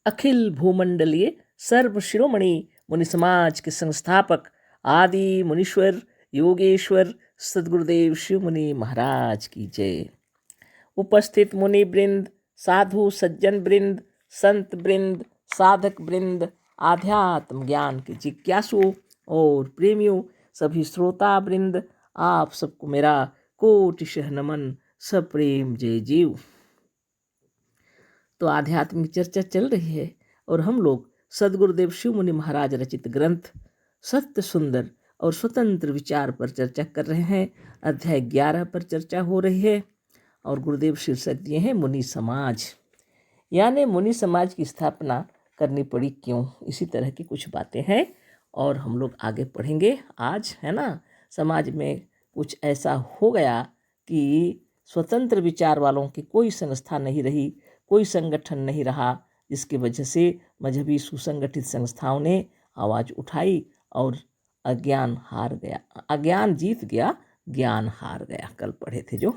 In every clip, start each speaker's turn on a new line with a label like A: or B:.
A: अखिल भूमंडलीय सर्व शिरोमणि मुनि समाज के संस्थापक आदि मुनीश्वर योगेश्वर सदगुरुदेव शिव मुनि महाराज की जय। उपस्थित मुनि वृंद, साधु सज्जन वृंद, संत वृंद, साधक वृंद, आध्यात्म ज्ञान के जिज्ञासुओं और प्रेमियों, सभी श्रोता वृंद, आप सबको मेरा कोटिशः नमन, सप्रेम जय जीव। तो आध्यात्मिक चर्चा चल रही है और हम लोग सदगुरुदेव शिव मुनि महाराज रचित ग्रंथ सत्य सुंदर और स्वतंत्र विचार पर चर्चा कर रहे हैं। अध्याय 11 पर चर्चा हो रही है और गुरुदेव शीर्षक दिए हैं मुनि समाज, यानी मुनि समाज की स्थापना करनी पड़ी क्यों, इसी तरह की कुछ बातें हैं और हम लोग आगे पढ़ेंगे आज, है ना। समाज में कुछ ऐसा हो गया कि स्वतंत्र विचार वालों की कोई संस्था नहीं रही, कोई संगठन नहीं रहा, जिसकी वजह से मजहबी सुसंगठित संस्थाओं ने आवाज़ उठाई और अज्ञान हार गया, अज्ञान जीत गया, ज्ञान हार गया। कल पढ़े थे जो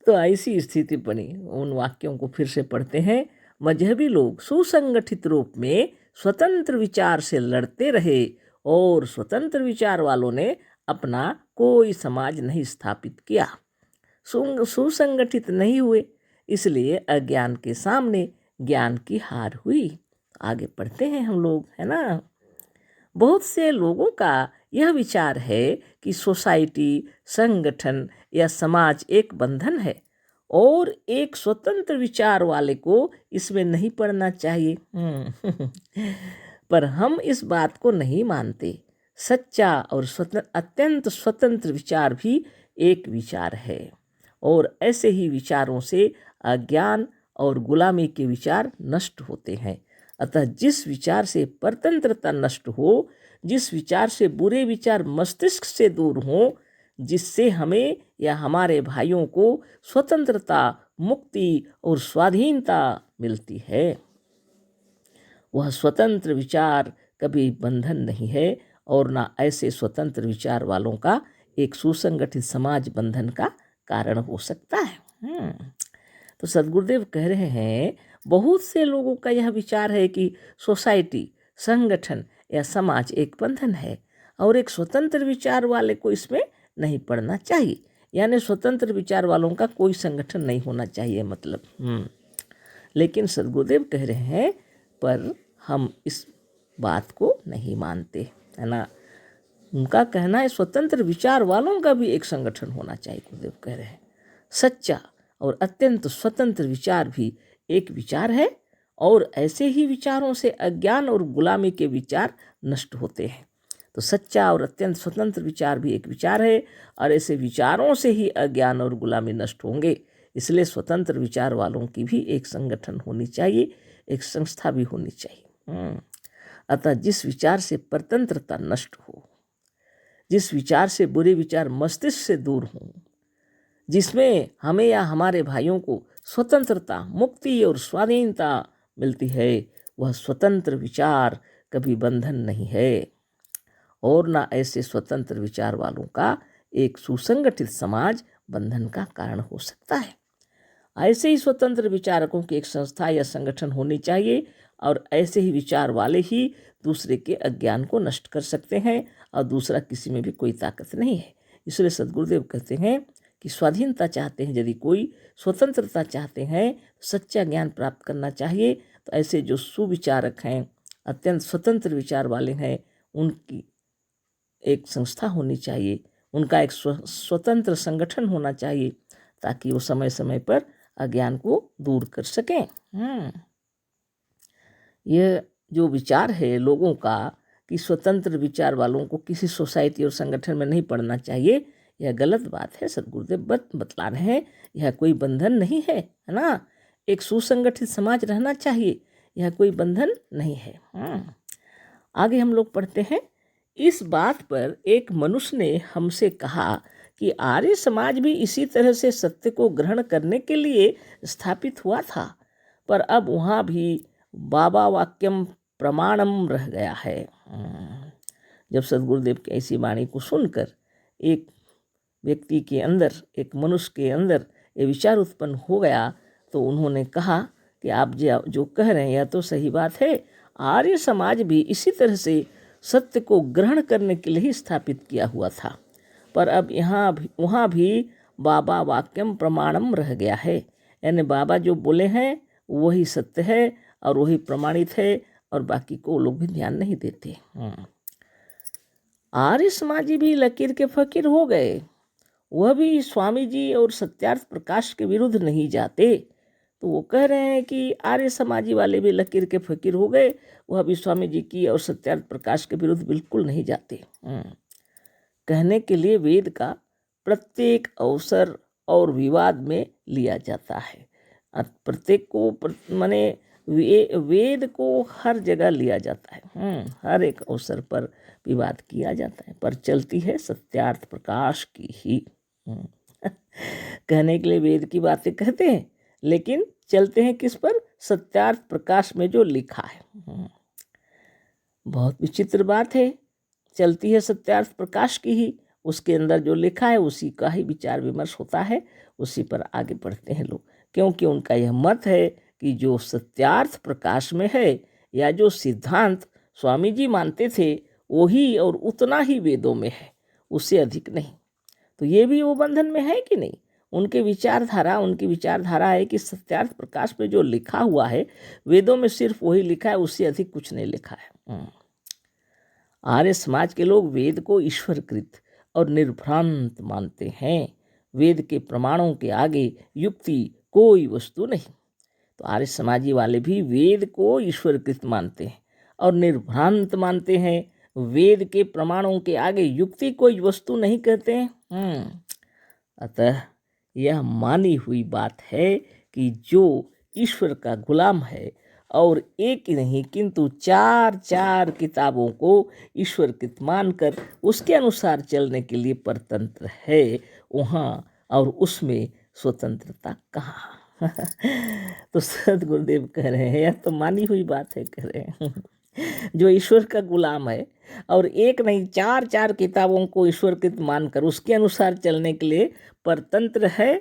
A: तो ऐसी स्थिति बनी। उन वाक्यों को फिर से पढ़ते हैं। मजहबी लोग सुसंगठित रूप में स्वतंत्र विचार से लड़ते रहे और स्वतंत्र विचार वालों ने अपना कोई समाज नहीं स्थापित किया, सुसंगठित नहीं हुए, इसलिए अज्ञान के सामने ज्ञान की हार हुई। आगे पढ़ते हैं हम लोग, है ना। बहुत से लोगों का यह विचार है कि सोसाइटी, संगठन या समाज एक बंधन है और एक स्वतंत्र विचार वाले को इसमें नहीं पड़ना चाहिए। पर हम इस बात को नहीं मानते। सच्चा और अत्यंत स्वतंत्र विचार भी एक विचार है और ऐसे ही विचारों से अज्ञान और गुलामी के विचार नष्ट होते हैं। अतः जिस विचार से परतंत्रता नष्ट हो, जिस विचार से बुरे विचार मस्तिष्क से दूर हों, जिससे हमें या हमारे भाइयों को स्वतंत्रता, मुक्ति और स्वाधीनता मिलती है, वह स्वतंत्र विचार कभी बंधन नहीं है और ना ऐसे स्वतंत्र विचार वालों का एक सुसंगठित समाज बंधन का कारण हो सकता है। तो सदगुरुदेव कह रहे हैं, बहुत से लोगों का यह विचार है कि सोसाइटी, संगठन या समाज एक बंधन है और एक स्वतंत्र विचार वाले को इसमें नहीं पड़ना चाहिए, यानी स्वतंत्र विचार वालों का कोई संगठन नहीं होना चाहिए मतलब। लेकिन सदगुरुदेव कह रहे हैं, पर हम इस बात को नहीं मानते, है ना। उनका कहना है स्वतंत्र विचार वालों का भी एक संगठन होना चाहिए। गुरुदेव कह रहे हैं सच्चा और अत्यंत स्वतंत्र विचार भी एक विचार है और ऐसे ही विचारों से अज्ञान और गुलामी के विचार नष्ट होते हैं। तो सच्चा और अत्यंत स्वतंत्र विचार भी एक विचार है और ऐसे विचारों से ही अज्ञान और गुलामी नष्ट होंगे। इसलिए स्वतंत्र विचार वालों की भी एक संगठन होनी चाहिए, एक संस्था भी होनी चाहिए। अतः जिस विचार से परतंत्रता नष्ट हो, जिस विचार से बुरे विचार मस्तिष्क से दूर हों, जिसमें हमें या हमारे भाइयों को स्वतंत्रता, मुक्ति और स्वाधीनता मिलती है, वह स्वतंत्र विचार कभी बंधन नहीं है और ना ऐसे स्वतंत्र विचार वालों का एक सुसंगठित समाज बंधन का कारण हो सकता है। ऐसे ही स्वतंत्र विचारकों की एक संस्था या संगठन होनी चाहिए और ऐसे ही विचार वाले ही दूसरे के अज्ञान को नष्ट कर सकते हैं और दूसरा किसी में भी कोई ताकत नहीं है। इसलिए सदगुरुदेव कहते हैं कि स्वाधीनता चाहते हैं, यदि कोई स्वतंत्रता चाहते हैं, सच्चा ज्ञान प्राप्त करना चाहिए, तो ऐसे जो सुविचारक हैं, अत्यंत स्वतंत्र विचार वाले हैं, उनकी एक संस्था होनी चाहिए, उनका एक स्वतंत्र संगठन होना चाहिए, ताकि वो समय समय पर अज्ञान को दूर कर सकें। यह जो विचार है लोगों का कि स्वतंत्र विचार वालों को किसी सोसाइटी और संगठन में नहीं पड़ना चाहिए, यह गलत बात है। सदगुरुदेव बतला रहे हैं, यह कोई बंधन नहीं है, है ना। एक सुसंगठित समाज रहना चाहिए, यह कोई बंधन नहीं है। आगे हम लोग पढ़ते हैं। इस बात पर एक मनुष्य ने हमसे कहा कि आर्य समाज भी इसी तरह से सत्य को ग्रहण करने के लिए स्थापित हुआ था, पर अब वहाँ भी बाबा वाक्यम प्रमाणम रह गया है। जब सदगुरुदेव की ऐसी वाणी को सुनकर एक व्यक्ति के अंदर, एक मनुष्य के अंदर ये विचार उत्पन्न हो गया, तो उन्होंने कहा कि आप जो कह रहे हैं यह तो सही बात है। आर्य समाज भी इसी तरह से सत्य को ग्रहण करने के लिए ही स्थापित किया हुआ था, पर अब वहाँ भी बाबा वाक्यम प्रमाणम रह गया है। यानी बाबा जो बोले हैं वही सत्य है और वही प्रमाणित है, और बाकी को वो लोग भी ध्यान नहीं देते। आर्य समाजी भी लकीर के फकीर हो गए। वह भी स्वामी जी और सत्यार्थ प्रकाश के विरुद्ध नहीं जाते। तो वो कह रहे हैं कि आर्य समाजी वाले भी लकीर के फकीर हो गए, वह भी स्वामी जी की और सत्यार्थ प्रकाश के विरुद्ध बिल्कुल नहीं जाते। कहने के लिए वेद का प्रत्येक अवसर और विवाद में लिया जाता है। प्रत्येक को माने वेद को हर जगह लिया जाता है, हर एक अवसर पर विवाद किया जाता है, पर चलती है सत्यार्थ प्रकाश की ही। कहने के लिए वेद की बातें कहते हैं, लेकिन चलते हैं किस पर? सत्यार्थ प्रकाश में जो लिखा है। बहुत विचित्र बात है, चलती है सत्यार्थ प्रकाश की ही, उसके अंदर जो लिखा है उसी का ही विचार विमर्श होता है, उसी पर आगे बढ़ते हैं लोग, क्योंकि उनका यह मत है कि जो सत्यार्थ प्रकाश में है या जो सिद्धांत स्वामी जी मानते थे वही और उतना ही वेदों में है, उससे अधिक नहीं। तो ये भी वो बंधन में है कि नहीं? उनकी विचारधारा है कि सत्यार्थ प्रकाश में जो लिखा हुआ है वेदों में सिर्फ वही लिखा है, उससे अधिक कुछ नहीं लिखा है। आर्य समाज के लोग वेद को ईश्वरकृत और निर्भ्रांत मानते हैं। वेद के प्रमाणों के आगे युक्ति कोई वस्तु नहीं। तो आर्य समाजी वाले भी वेद को ईश्वरकृत मानते हैं और निर्भ्रांत मानते हैं। वेद के प्रमाणों के आगे युक्ति कोई वस्तु नहीं कहते हैं। अतः यह मानी हुई बात है कि जो ईश्वर का गुलाम है और एक ही नहीं किंतु चार किताबों को ईश्वरकृत मानकर उसके अनुसार चलने के लिए परतंत्र है, वहाँ और उसमें स्वतंत्रता कहाँ? तो सदगुरुदेव कह रहे हैं, यह तो मानी हुई बात है, कह रहे हैं जो ईश्वर का गुलाम है और एक नहीं चार किताबों को ईश्वरकृत मानकर उसके अनुसार चलने के लिए परतंत्र है,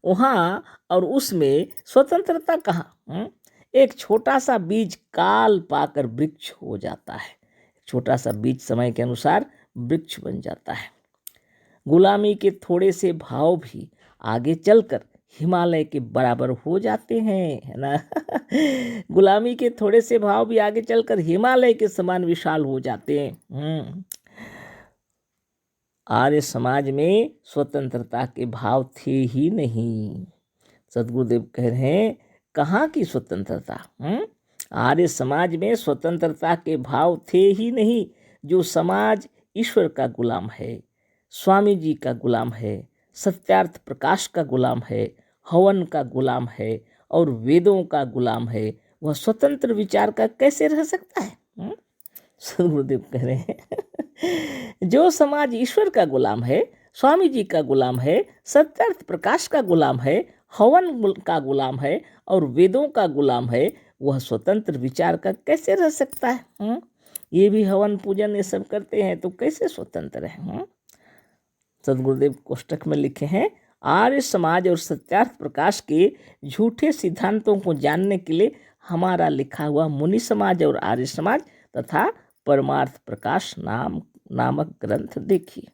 A: वहाँ और उसमें स्वतंत्रता कहाँ? एक छोटा सा बीज काल पाकर वृक्ष हो जाता है, छोटा सा बीज समय के अनुसार वृक्ष बन जाता है। गुलामी के थोड़े से भाव भी आगे चलकर हिमालय के बराबर हो जाते हैं, है ना? गुलामी के थोड़े से भाव भी आगे चलकर हिमालय के समान विशाल हो जाते हैं। आर्य समाज में स्वतंत्रता के भाव थे ही नहीं। सदगुरुदेव कह रहे हैं, कहाँ की स्वतंत्रता? आर्य समाज में स्वतंत्रता के भाव थे ही नहीं। जो समाज ईश्वर का गुलाम है, स्वामी जी का गुलाम है, सत्यार्थ प्रकाश का गुलाम है, हवन का गुलाम है और वेदों का गुलाम है, वह स्वतंत्र विचार का कैसे रह सकता है? सदगुरुदेव कह रहे हैं जो समाज ईश्वर का गुलाम है, स्वामी जी का गुलाम है, सत्यार्थ प्रकाश का गुलाम है, हवन का गुलाम है और वेदों का गुलाम है, वह स्वतंत्र विचार का कैसे रह सकता है? ये भी हवन पूजन ये सब करते हैं तो कैसे स्वतंत्र है? सदगुरुदेव कोष्टक में लिखे हैं, आर्य समाज और सत्यार्थ प्रकाश के झूठे सिद्धांतों को जानने के लिए हमारा लिखा हुआ मुनि समाज और आर्य समाज तथा परमार्थ प्रकाश नामक ग्रंथ देखिए।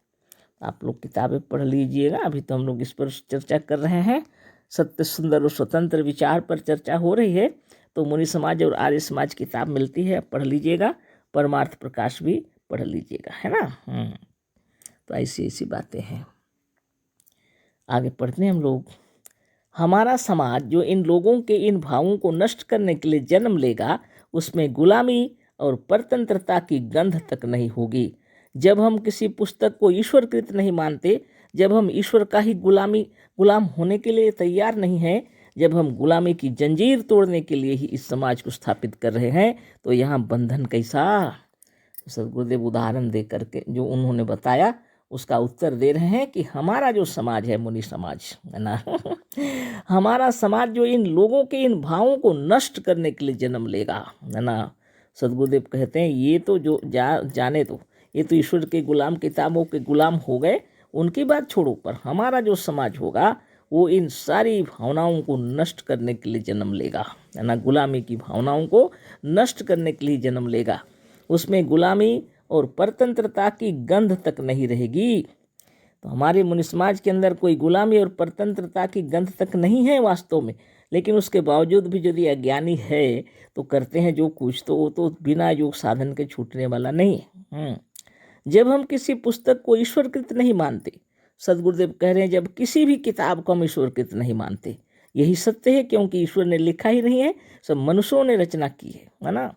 A: आप लोग किताबें पढ़ लीजिएगा। अभी तो हम लोग इस पर चर्चा कर रहे हैं, सत्य सुंदर और स्वतंत्र विचार पर चर्चा हो रही है। तो मुनि समाज और आर्य समाज किताब मिलती है, पढ़ लीजिएगा। परमार्थ प्रकाश भी पढ़ लीजिएगा, है ना? तो ऐसी बातें हैं। आगे पढ़ते हैं हम लोग। हमारा समाज जो इन लोगों के इन भावों को नष्ट करने के लिए जन्म लेगा, उसमें गुलामी और परतंत्रता की गंध तक नहीं होगी। जब हम किसी पुस्तक को ईश्वरकृत नहीं मानते, जब हम ईश्वर का ही गुलाम होने के लिए तैयार नहीं हैं, जब हम गुलामी की जंजीर तोड़ने के लिए ही इस समाज को स्थापित कर रहे हैं, तो यहाँ बंधन कैसा? सदगुरुदेव उदाहरण दे करके जो उन्होंने बताया उसका उत्तर दे रहे हैं कि हमारा जो समाज है, मुनि समाज है ना हमारा समाज जो इन लोगों के इन भावों को नष्ट करने के लिए जन्म लेगा, है ना? सदगुरुदेव कहते हैं ये तो जो जाने दो, ये तो ईश्वर के गुलाम, किताबों के गुलाम हो गए, उनकी बात छोड़ो, पर हमारा जो समाज होगा वो इन सारी भावनाओं को नष्ट करने के लिए जन्म लेगा, है ना। गुलामी की भावनाओं को नष्ट करने के लिए जन्म लेगा। उसमें गुलामी और परतंत्रता की गंध तक नहीं रहेगी। तो हमारे मनुष्य समाज के अंदर कोई गुलामी और परतंत्रता की गंध तक नहीं है वास्तव में, लेकिन उसके बावजूद भी यदि अज्ञानी है तो करते हैं जो कुछ, तो वो तो बिना योग साधन के छूटने वाला नहीं है। जब हम किसी पुस्तक को ईश्वरकृत नहीं मानते, सदगुरुदेव कह रहे हैं जब किसी भी किताब को हम ईश्वरकृत नहीं मानते, यही सत्य है, क्योंकि ईश्वर ने लिखा ही नहीं है, सब मनुष्यों ने रचना की है ना।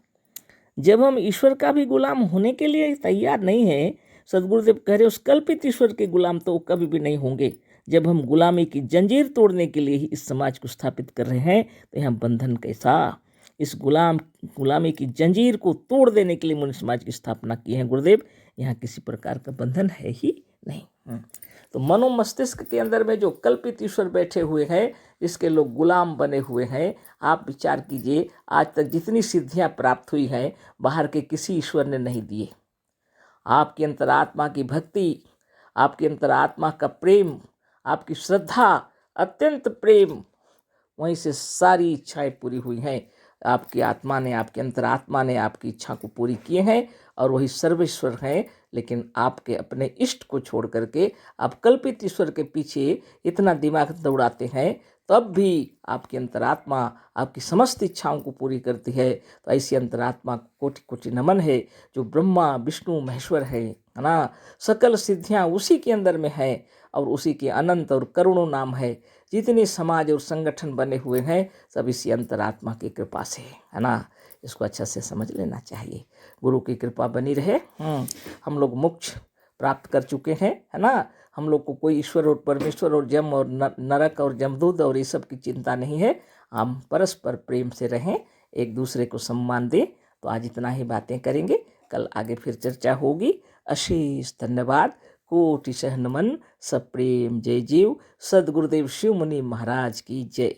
A: जब हम ईश्वर का भी गुलाम होने के लिए तैयार नहीं है, सदगुरुदेव कह रहे उस कल्पित ईश्वर के गुलाम तो कभी भी नहीं होंगे। जब हम गुलामी की जंजीर तोड़ने के लिए ही इस समाज को स्थापित कर रहे हैं, तो यहाँ बंधन कैसा। इस गुलामी की जंजीर को तोड़ देने के लिए मनुष्य समाज की स्थापना की है गुरुदेव। यहाँ किसी प्रकार का बंधन है ही नहीं। तो मनो मस्तिष्क के अंदर में जो कल्पित ईश्वर बैठे हुए हैं, इसके लोग गुलाम बने हुए हैं। आप विचार कीजिए, आज तक जितनी सिद्धियां प्राप्त हुई हैं बाहर के किसी ईश्वर ने नहीं दिए। आपकी अंतरात्मा की भक्ति, आपकी अंतरात्मा का प्रेम, आपकी श्रद्धा, अत्यंत प्रेम, वहीं से सारी इच्छाएं पूरी हुई हैं। आपकी आत्मा ने, आपकी अंतरात्मा ने आपकी इच्छा को पूरी किए हैं और वही सर्वेश्वर हैं। लेकिन आपके अपने इष्ट को छोड़ करके आप कल्पित ईश्वर के पीछे इतना दिमाग दौड़ाते हैं, तब भी आपकी अंतरात्मा आपकी समस्त इच्छाओं को पूरी करती है। तो ऐसी अंतरात्मा को कोटि कोटि नमन है, जो ब्रह्मा विष्णु महेश्वर है ना। सकल सिद्धियां उसी के अंदर में है और उसी के अनंत और करोड़ों नाम है। जितने समाज और संगठन बने हुए हैं सब इसी अंतरात्मा की कृपा से है ना। इसको अच्छा से समझ लेना चाहिए। गुरु की कृपा बनी रहे। हम लोग मोक्ष प्राप्त कर चुके हैं, है ना। हम लोग को कोई ईश्वर और परमेश्वर और जम और नरक और जमदूत और ये सब की चिंता नहीं है। हम परस्पर प्रेम से रहें, एक दूसरे को सम्मान दें। तो आज इतना ही बातें करेंगे, कल आगे फिर चर्चा होगी। अशेष धन्यवाद, कोटि नमन, सप्रेम जय जीव। सदगुरुदेव शिव मुनि महाराज की जय।